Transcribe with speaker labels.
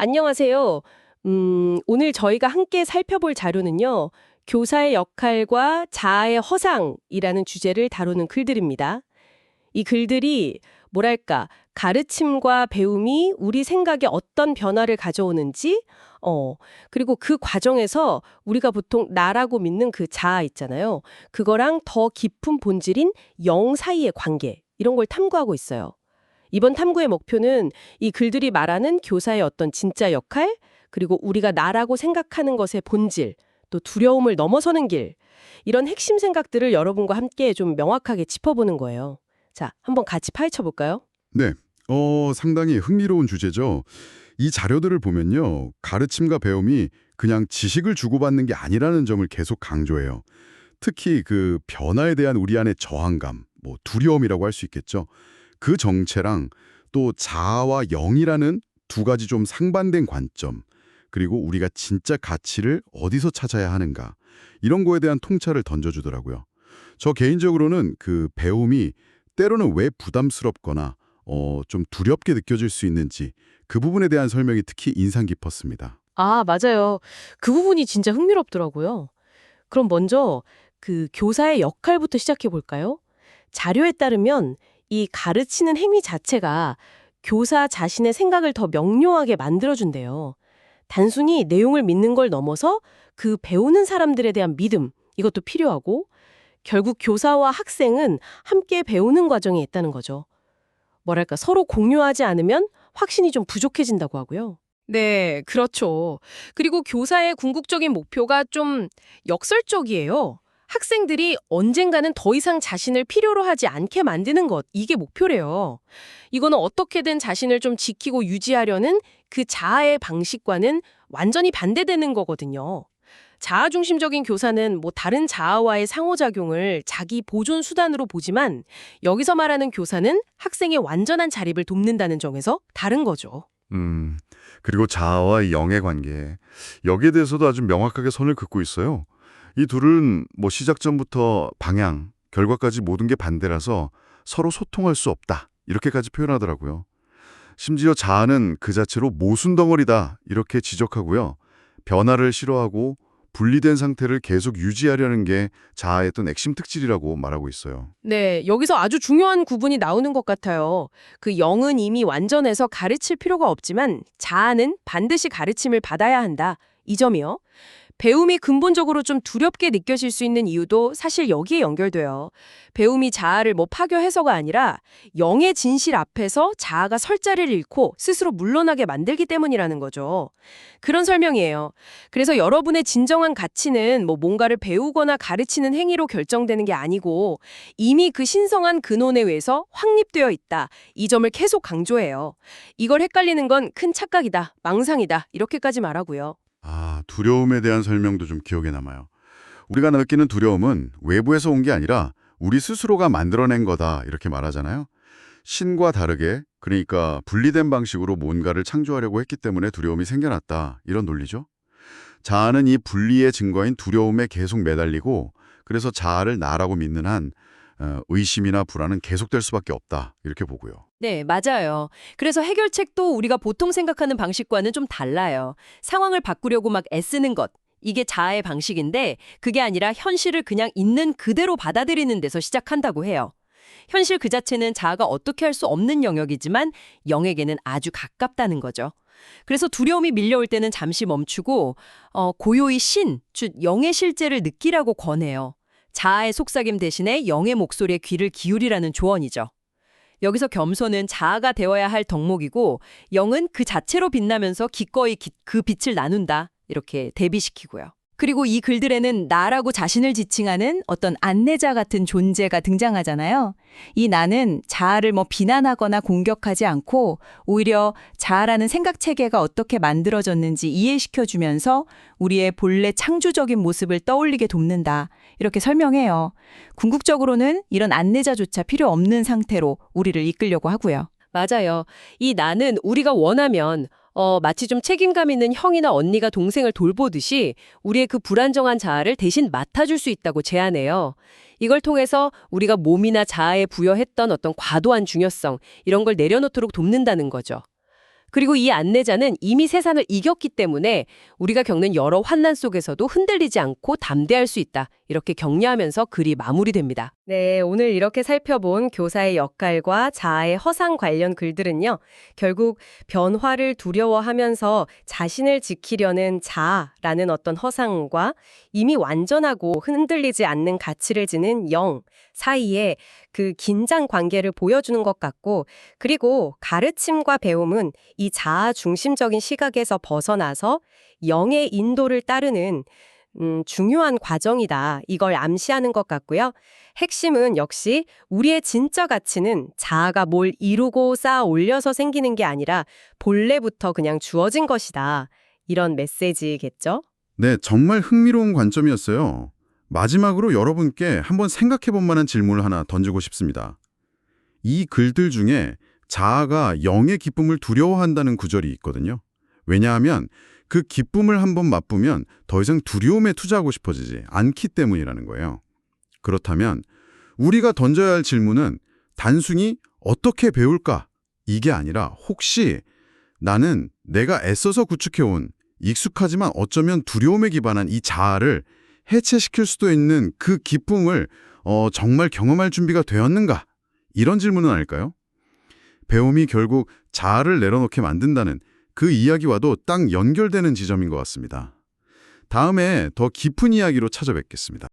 Speaker 1: 안녕하세요. 오늘 저희가 함께 살펴볼 자료는요, 교사의 역할과 자아의 허상이라는 주제를 다루는 글들입니다. 이 글들이 뭐랄까, 가르침과 배움이 우리 생각에 어떤 변화를 가져오는지, 그리고 그 과정에서 우리가 보통 나라고 믿는 그 자아 있잖아요. 그거랑 더 깊은 본질인 영 사이의 관계, 이런 걸 탐구하고 있어요. 이번 탐구의 목표는 이 글들이 말하는 교사의 어떤 진짜 역할, 그리고 우리가 나라고 생각하는 것의 본질, 또 두려움을 넘어서는 길, 이런 핵심 생각들을 여러분과 함께 좀 명확하게 짚어보는 거예요. 자, 한번 같이 파헤쳐 볼까요?
Speaker 2: 네, 상당히 흥미로운 주제죠. 이 자료들을 보면요, 가르침과 배움이 그냥 지식을 주고받는 게 아니라는 점을 계속 강조해요. 특히 그 변화에 대한 우리 안의 저항감, 뭐 두려움이라고 할 수 있겠죠. 그 정체랑 또 자아와 영이라는 두 가지 좀 상반된 관점, 그리고 우리가 진짜 가치를 어디서 찾아야 하는가, 이런 거에 대한 통찰을 던져주더라고요. 저 개인적으로는 그 배움이 때로는 왜 부담스럽거나 좀 두렵게 느껴질 수 있는지 그 부분에 대한 설명이 특히 인상 깊었습니다.
Speaker 1: 아, 맞아요. 그 부분이 진짜 흥미롭더라고요. 그럼 먼저 그 교사의 역할부터 시작해 볼까요? 자료에 따르면 이 가르치는 행위 자체가 교사 자신의 생각을 더 명료하게 만들어준대요. 단순히 내용을 믿는 걸 넘어서 그 배우는 사람들에 대한 믿음, 이것도 필요하고, 결국 교사와 학생은 함께 배우는 과정에 있다는 거죠. 뭐랄까, 서로 공유하지 않으면 확신이 좀 부족해진다고 하고요. 네, 그렇죠. 그리고 교사의 궁극적인 목표가 좀 역설적이에요. 학생들이 언젠가는 더 이상 자신을 필요로 하지 않게 만드는 것, 이게 목표래요. 이거는 어떻게든 자신을 좀 지키고 유지하려는 그 자아의 방식과는 완전히 반대되는 거거든요. 자아 중심적인 교사는 뭐 다른 자아와의 상호작용을 자기 보존 수단으로 보지만 여기서 말하는 교사는 학생의 완전한 자립을 돕는다는 점에서 다른 거죠.
Speaker 3: 음, 그리고 자아와 이 영의 관계. 여기에 대해서도 아주 명확하게 선을 긋고 있어요. 이 둘은 뭐 시작점부터 방향, 결과까지 모든 게 반대라서 서로 소통할 수 없다. 이렇게까지 표현하더라고요. 심지어 자아는 그 자체로 모순덩어리다. 이렇게 지적하고요. 변화를 싫어하고 분리된 상태를 계속 유지하려는 게 자아의 어떤 핵심 특질이라고 말하고 있어요.
Speaker 1: 네, 여기서 아주 중요한 구분이 나오는 것 같아요. 그 영은 이미 완전해서 가르칠 필요가 없지만 자아는 반드시 가르침을 받아야 한다. 이 점이요. 배움이 근본적으로 좀 두렵게 느껴질 수 있는 이유도 사실 여기에 연결돼요. 배움이 자아를 뭐 파괴해서가 아니라 영의 진실 앞에서 자아가 설 자리를 잃고 스스로 물러나게 만들기 때문이라는 거죠. 그런 설명이에요. 그래서 여러분의 진정한 가치는 뭐 뭔가를 배우거나 가르치는 행위로 결정되는 게 아니고 이미 그 신성한 근원에 의해서 확립되어 있다. 이 점을 계속 강조해요. 이걸 헷갈리는 건 큰 착각이다, 망상이다 이렇게까지 말하고요.
Speaker 2: 두려움에 대한 설명도 좀 기억에 남아요. 우리가 느끼는 두려움은 외부에서 온 게 아니라 우리 스스로가 만들어낸 거다 이렇게 말하잖아요. 신과 다르게, 그러니까 분리된 방식으로 뭔가를 창조하려고 했기 때문에 두려움이 생겨났다 이런 논리죠. 자아는 이 분리의 증거인 두려움에 계속 매달리고, 그래서 자아를 나라고 믿는 한 의심이나 불안은 계속될 수밖에 없다 이렇게 보고요.
Speaker 4: 네, 맞아요. 그래서 해결책도 우리가 보통 생각하는 방식과는 좀 달라요. 상황을 바꾸려고 막 애쓰는 것. 이게 자아의 방식인데 그게 아니라 현실을 그냥 있는 그대로 받아들이는 데서 시작한다고 해요. 현실 그 자체는 자아가 어떻게 할 수 없는 영역이지만 영에게는 아주 가깝다는 거죠. 그래서 두려움이 밀려올 때는 잠시 멈추고 고요히 신, 즉 영의 실제를 느끼라고 권해요. 자아의 속삭임 대신에 영의 목소리에 귀를 기울이라는 조언이죠. 여기서 겸손은 자아가 되어야 할 덕목이고 영은 그 자체로 빛나면서 기꺼이 그 빛을 나눈다. 이렇게 대비시키고요. 그리고 이 글들에는 나라고 자신을 지칭하는 어떤 안내자 같은 존재가 등장하잖아요. 이 나는 자아를 비난하거나 공격하지 않고 오히려 자아라는 생각 체계가 어떻게 만들어졌는지 이해시켜주면서 우리의 본래 창조적인 모습을 떠올리게 돕는다. 이렇게 설명해요. 궁극적으로는 이런 안내자조차 필요 없는 상태로 우리를 이끌려고 하고요.
Speaker 1: 맞아요. 이 나는 우리가 원하면 마치 좀 책임감 있는 형이나 언니가 동생을 돌보듯이 우리의 그 불안정한 자아를 대신 맡아줄 수 있다고 제안해요. 이걸 통해서 우리가 몸이나 자아에 부여했던 어떤 과도한 중요성, 이런 걸 내려놓도록 돕는다는 거죠.
Speaker 4: 그리고 이 안내자는 이미 세상을 이겼기 때문에 우리가 겪는 여러 환난 속에서도 흔들리지 않고 담대할 수 있다. 이렇게 격려하면서 글이 마무리됩니다. 네, 오늘 이렇게 살펴본 교사의 역할과 자아의 허상 관련 글들은요. 결국 변화를 두려워하면서 자신을 지키려는 자아라는 어떤 허상과 이미 완전하고 흔들리지 않는 가치를 지닌 영 사이에 그 긴장 관계를 보여주는 것 같고, 그리고 가르침과 배움은 이 자아 중심적인 시각에서 벗어나서 영의 인도를 따르는 중요한 과정이다. 이걸 암시하는 것 같고요. 핵심은 역시 우리의 진짜 가치는 자아가 뭘 이루고 쌓아 올려서 생기는 게 아니라 본래부터 그냥 주어진 것이다. 이런 메시지겠죠?
Speaker 2: 네, 정말 흥미로운 관점이었어요. 마지막으로 여러분께 한번 생각해 볼 만한 질문을 하나 던지고 싶습니다. 이 글들 중에 자아가 영의 기쁨을 두려워한다는 구절이 있거든요. 왜냐하면 그 기쁨을 한번 맛보면 더 이상 두려움에 투자하고 싶어지지 않기 때문이라는 거예요. 그렇다면 우리가 던져야 할 질문은 단순히 어떻게 배울까? 이게 아니라 혹시 나는 내가 애써서 구축해온 익숙하지만 어쩌면 두려움에 기반한 이 자아를 해체시킬 수도 있는 그 기쁨을 정말 경험할 준비가 되었는가? 이런 질문은 아닐까요? 배움이 결국 자아를 내려놓게 만든다는 그 이야기와도 딱 연결되는 지점인 것 같습니다. 다음에 더 깊은 이야기로 찾아뵙겠습니다.